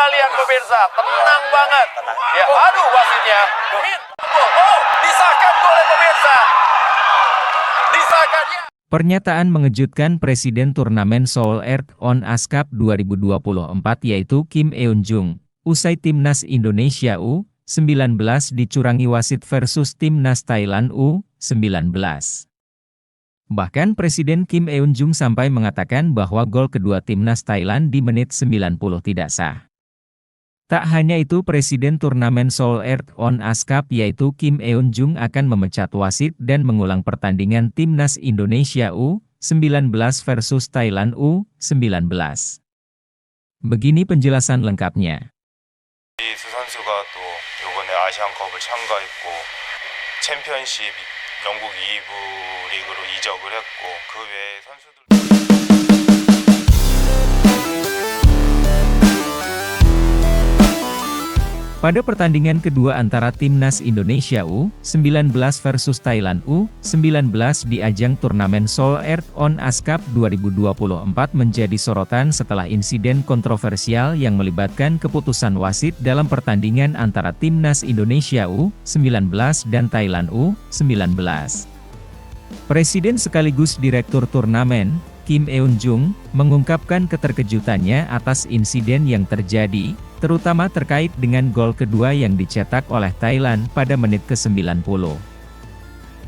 kalian pemirsa, tenang banget. Ya, aduh wasitnya. Oh, disahkan oleh pemirsa. Disahkan ya. Pernyataan mengejutkan Presiden Turnamen Seoul Earth on Ice Cup 2024 yaitu Kim Eun-jung, usai Timnas Indonesia U19 dicurangi wasit versus Timnas Thailand U19. Bahkan Presiden Kim Eun-jung sampai mengatakan bahwa gol kedua Timnas Thailand di menit 90 tidak sah. Tak hanya itu, Presiden Turnamen Seoul Earth on Ice Cup yaitu Kim Eun-jung akan memecat wasit dan mengulang pertandingan Timnas Indonesia U19 versus Thailand U19. Begini penjelasan lengkapnya. 두 선수가 또 이번에 아시안컵을 참가했고 챔피언십 영국 2부 리그로 이적을 했고 그 외에 선수들 Pada pertandingan kedua antara Timnas Indonesia U19 versus Thailand U19 di ajang turnamen Seoul Earth on Ice Cup 2024 menjadi sorotan setelah insiden kontroversial yang melibatkan keputusan wasit dalam pertandingan antara Timnas Indonesia U19 dan Thailand U19. Presiden sekaligus Direktur Turnamen, Kim Eun-jung, mengungkapkan keterkejutannya atas insiden yang terjadi, terutama terkait dengan gol kedua yang dicetak oleh Thailand pada menit ke-90.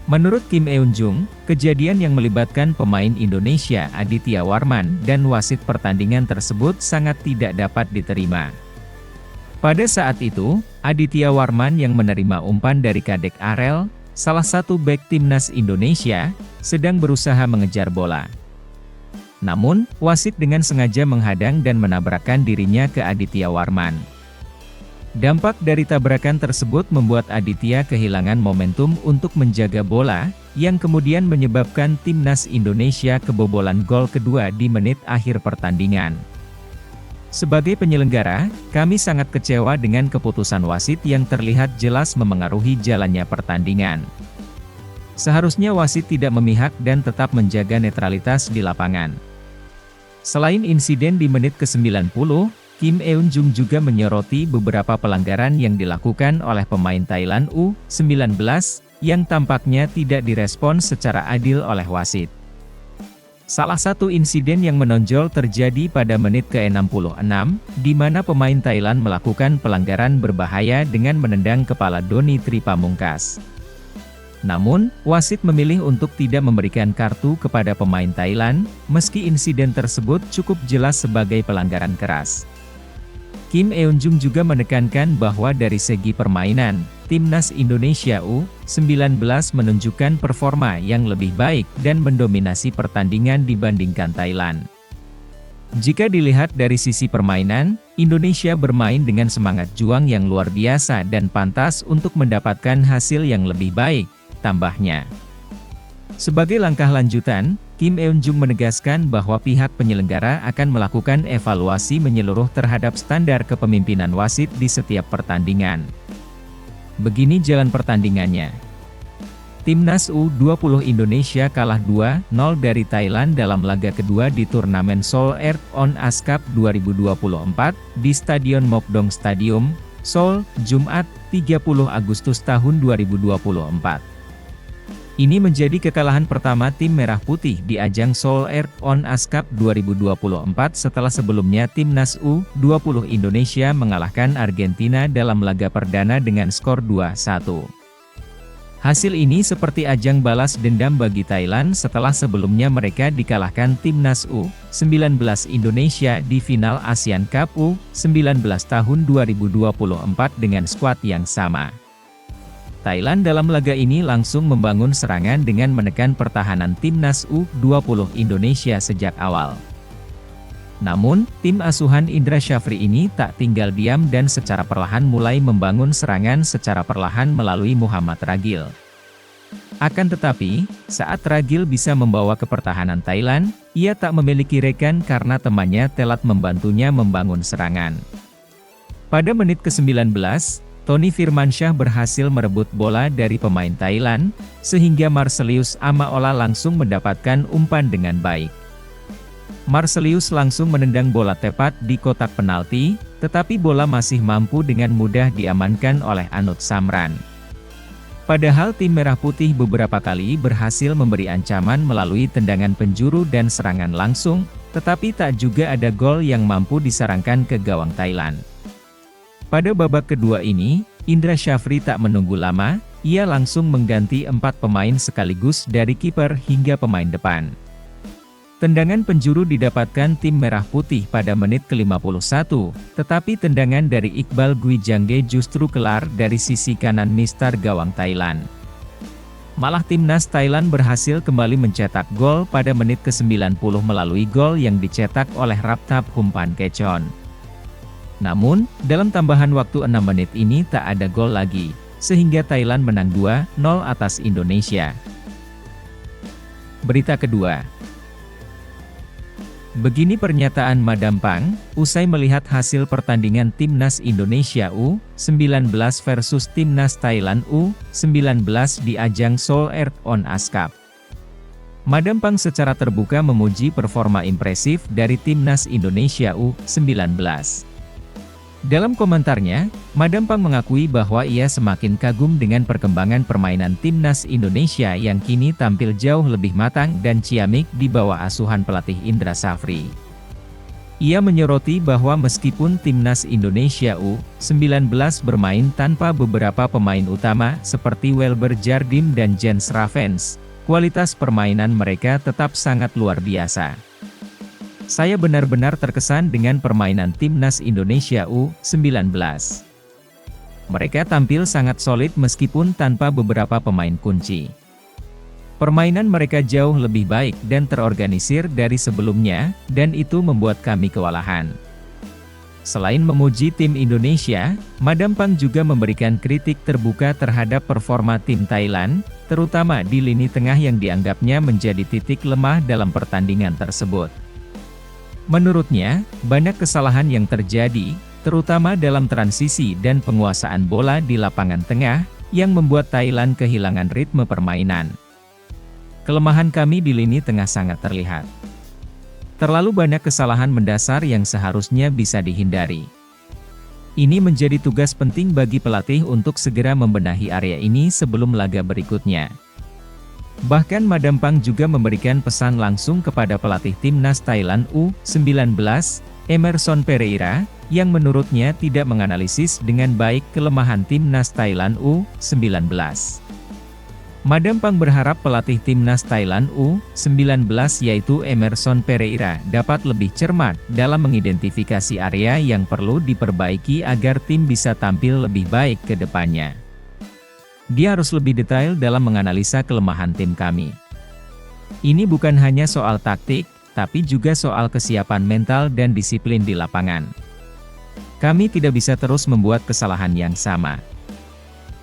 Menurut Kim Eun-jung, kejadian yang melibatkan pemain Indonesia Aditya Warman dan wasit pertandingan tersebut sangat tidak dapat diterima. Pada saat itu, Aditya Warman yang menerima umpan dari Kadek Arel, salah satu bek Timnas Indonesia, sedang berusaha mengejar bola. Namun, wasit dengan sengaja menghadang dan menabrakkan dirinya ke Aditya Warman. Dampak dari tabrakan tersebut membuat Aditya kehilangan momentum untuk menjaga bola, yang kemudian menyebabkan Timnas Indonesia kebobolan gol kedua di menit akhir pertandingan. Sebagai penyelenggara, kami sangat kecewa dengan keputusan wasit yang terlihat jelas memengaruhi jalannya pertandingan. Seharusnya wasit tidak memihak dan tetap menjaga netralitas di lapangan. Selain insiden di menit ke-90, Kim Eun-jung juga menyoroti beberapa pelanggaran yang dilakukan oleh pemain Thailand U19, yang tampaknya tidak direspons secara adil oleh wasit. Salah satu insiden yang menonjol terjadi pada menit ke-66, di mana pemain Thailand melakukan pelanggaran berbahaya dengan menendang kepala Doni Tripamungkas. Namun, wasit memilih untuk tidak memberikan kartu kepada pemain Thailand, meski insiden tersebut cukup jelas sebagai pelanggaran keras. Kim Eun-jung juga menekankan bahwa dari segi permainan, Timnas Indonesia U19 menunjukkan performa yang lebih baik dan mendominasi pertandingan dibandingkan Thailand. Jika dilihat dari sisi permainan, Indonesia bermain dengan semangat juang yang luar biasa dan pantas untuk mendapatkan hasil yang lebih baik, tambahnya. Sebagai langkah lanjutan, Kim Eun-jung menegaskan bahwa pihak penyelenggara akan melakukan evaluasi menyeluruh terhadap standar kepemimpinan wasit di setiap pertandingan. Begini jalan pertandingannya. Timnas U20 Indonesia kalah 2-0 dari Thailand dalam laga kedua di turnamen Seoul Earth on Ice Cup 2024 di Stadion Mokdong Stadium, Seoul, Jumat, 30 Agustus tahun 2024. Ini menjadi kekalahan pertama tim Merah Putih di ajang Seoul Earth on Ice Cup 2024 setelah sebelumnya Timnas U20 Indonesia mengalahkan Argentina dalam laga perdana dengan skor 2-1. Hasil ini seperti ajang balas dendam bagi Thailand setelah sebelumnya mereka dikalahkan Timnas U19 Indonesia di final Asian Cup U19 tahun 2024 dengan skuad yang sama. Thailand dalam laga ini langsung membangun serangan dengan menekan pertahanan Timnas U20 Indonesia sejak awal. Namun, tim asuhan Indra Syafri ini tak tinggal diam dan secara perlahan mulai membangun serangan secara perlahan melalui Muhammad Ragil. Akan tetapi, saat Ragil bisa membawa ke pertahanan Thailand, ia tak memiliki rekan karena temannya telat membantunya membangun serangan. Pada menit ke-19, Tony Firmansyah berhasil merebut bola dari pemain Thailand, sehingga Marcelius Amaola langsung mendapatkan umpan dengan baik. Marcelius langsung menendang bola tepat di kotak penalti, tetapi bola masih mampu dengan mudah diamankan oleh Anut Samran. Padahal tim Merah Putih beberapa kali berhasil memberi ancaman melalui tendangan penjuru dan serangan langsung, tetapi tak juga ada gol yang mampu disarangkan ke gawang Thailand. Pada babak kedua ini, Indra Syafri tak menunggu lama, ia langsung mengganti 4 pemain sekaligus dari kiper hingga pemain depan. Tendangan penjuru didapatkan tim Merah Putih pada menit ke-51, tetapi tendangan dari Iqbal Gwijangge justru kelar dari sisi kanan mistar gawang Thailand. Malah timnas Thailand berhasil kembali mencetak gol pada menit ke-90 melalui gol yang dicetak oleh Raptap Humpan-Kechon. Namun, dalam tambahan waktu 6 menit ini tak ada gol lagi, sehingga Thailand menang 2-0 atas Indonesia. Berita kedua. Begini pernyataan Madam Pang, usai melihat hasil pertandingan Timnas Indonesia U19 versus Timnas Thailand U19 di ajang Seoul Earth on Ice Cup. Madam Pang secara terbuka memuji performa impresif dari Timnas Indonesia U19. Dalam komentarnya, Madam Pang mengakui bahwa ia semakin kagum dengan perkembangan permainan Timnas Indonesia yang kini tampil jauh lebih matang dan ciamik di bawah asuhan pelatih Indra Syafri. Ia menyoroti bahwa meskipun Timnas Indonesia U19 bermain tanpa beberapa pemain utama seperti Welber Jardim dan Jens Ravens, kualitas permainan mereka tetap sangat luar biasa. Saya benar-benar terkesan dengan permainan Timnas Indonesia U19. Mereka tampil sangat solid meskipun tanpa beberapa pemain kunci. Permainan mereka jauh lebih baik dan terorganisir dari sebelumnya, dan itu membuat kami kewalahan. Selain memuji tim Indonesia, Madam Pang juga memberikan kritik terbuka terhadap performa tim Thailand, terutama di lini tengah yang dianggapnya menjadi titik lemah dalam pertandingan tersebut. Menurutnya, banyak kesalahan yang terjadi, terutama dalam transisi dan penguasaan bola di lapangan tengah, yang membuat Thailand kehilangan ritme permainan. Kelemahan kami di lini tengah sangat terlihat. Terlalu banyak kesalahan mendasar yang seharusnya bisa dihindari. Ini menjadi tugas penting bagi pelatih untuk segera membenahi area ini sebelum laga berikutnya. Bahkan Madam Pang juga memberikan pesan langsung kepada pelatih Timnas Thailand U19, Emerson Pereira, yang menurutnya tidak menganalisis dengan baik kelemahan Timnas Thailand U19. Madam Pang berharap pelatih Timnas Thailand U19 yaitu Emerson Pereira dapat lebih cermat dalam mengidentifikasi area yang perlu diperbaiki agar tim bisa tampil lebih baik ke depannya. Dia harus lebih detail dalam menganalisa kelemahan tim kami. Ini bukan hanya soal taktik, tapi juga soal kesiapan mental dan disiplin di lapangan. Kami tidak bisa terus membuat kesalahan yang sama.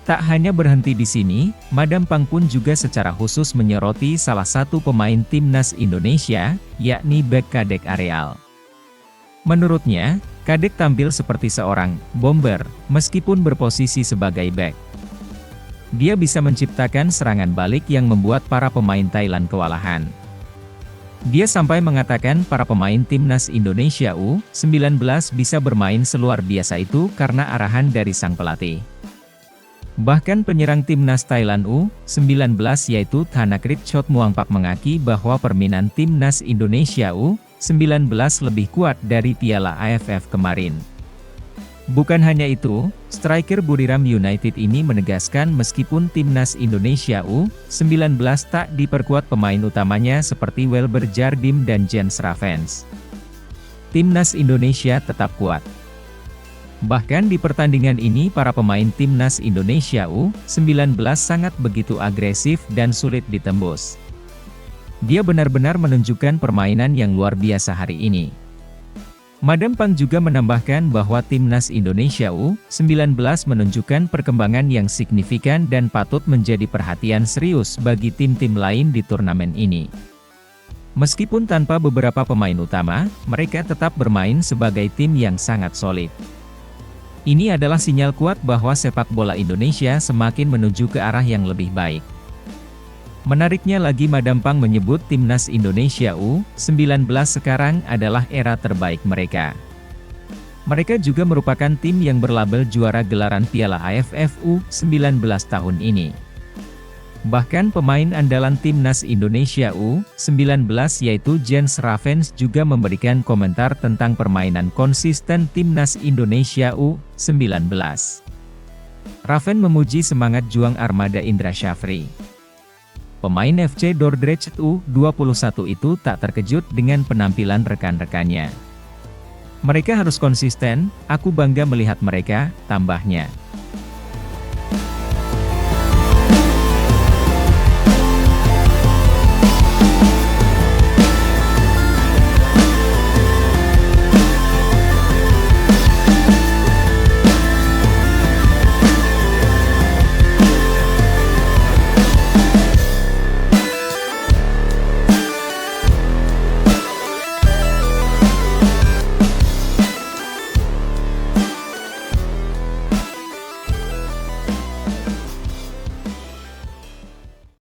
Tak hanya berhenti di sini, Madam Pang pun juga secara khusus menyoroti salah satu pemain Timnas Indonesia, yakni bek Kadek Areal. Menurutnya, Kadek tampil seperti seorang bomber, meskipun berposisi sebagai bek. Dia bisa menciptakan serangan balik yang membuat para pemain Thailand kewalahan. Dia sampai mengatakan para pemain Timnas Indonesia U19 bisa bermain seluar biasa itu karena arahan dari sang pelatih. Bahkan penyerang Timnas Thailand U19 yaitu Thanakrit Chotmuangpak mengakui bahwa permainan Timnas Indonesia U19 lebih kuat dari Piala AFF kemarin. Bukan hanya itu, striker Buriram United ini menegaskan meskipun Timnas Indonesia U19 tak diperkuat pemain utamanya seperti Welber Jardim dan Jens Ravens, Timnas Indonesia tetap kuat. Bahkan di pertandingan ini para pemain Timnas Indonesia U19 sangat begitu agresif dan sulit ditembus. Dia benar-benar menunjukkan permainan yang luar biasa hari ini. Madam Pang juga menambahkan bahwa Timnas Indonesia U19 menunjukkan perkembangan yang signifikan dan patut menjadi perhatian serius bagi tim-tim lain di turnamen ini. Meskipun tanpa beberapa pemain utama, mereka tetap bermain sebagai tim yang sangat solid. Ini adalah sinyal kuat bahwa sepak bola Indonesia semakin menuju ke arah yang lebih baik. Menariknya lagi Madampang menyebut timnas Indonesia U19 sekarang adalah era terbaik mereka. Mereka juga merupakan tim yang berlabel juara gelaran Piala AFF U19 tahun ini. Bahkan pemain andalan timnas Indonesia U19 yaitu Jens Ravens juga memberikan komentar tentang permainan konsisten timnas Indonesia U19. Raven memuji semangat juang armada Indra Syafri. Pemain FC Dordrecht U21 itu tak terkejut dengan penampilan rekan-rekannya. Mereka harus konsisten, aku bangga melihat mereka, tambahnya.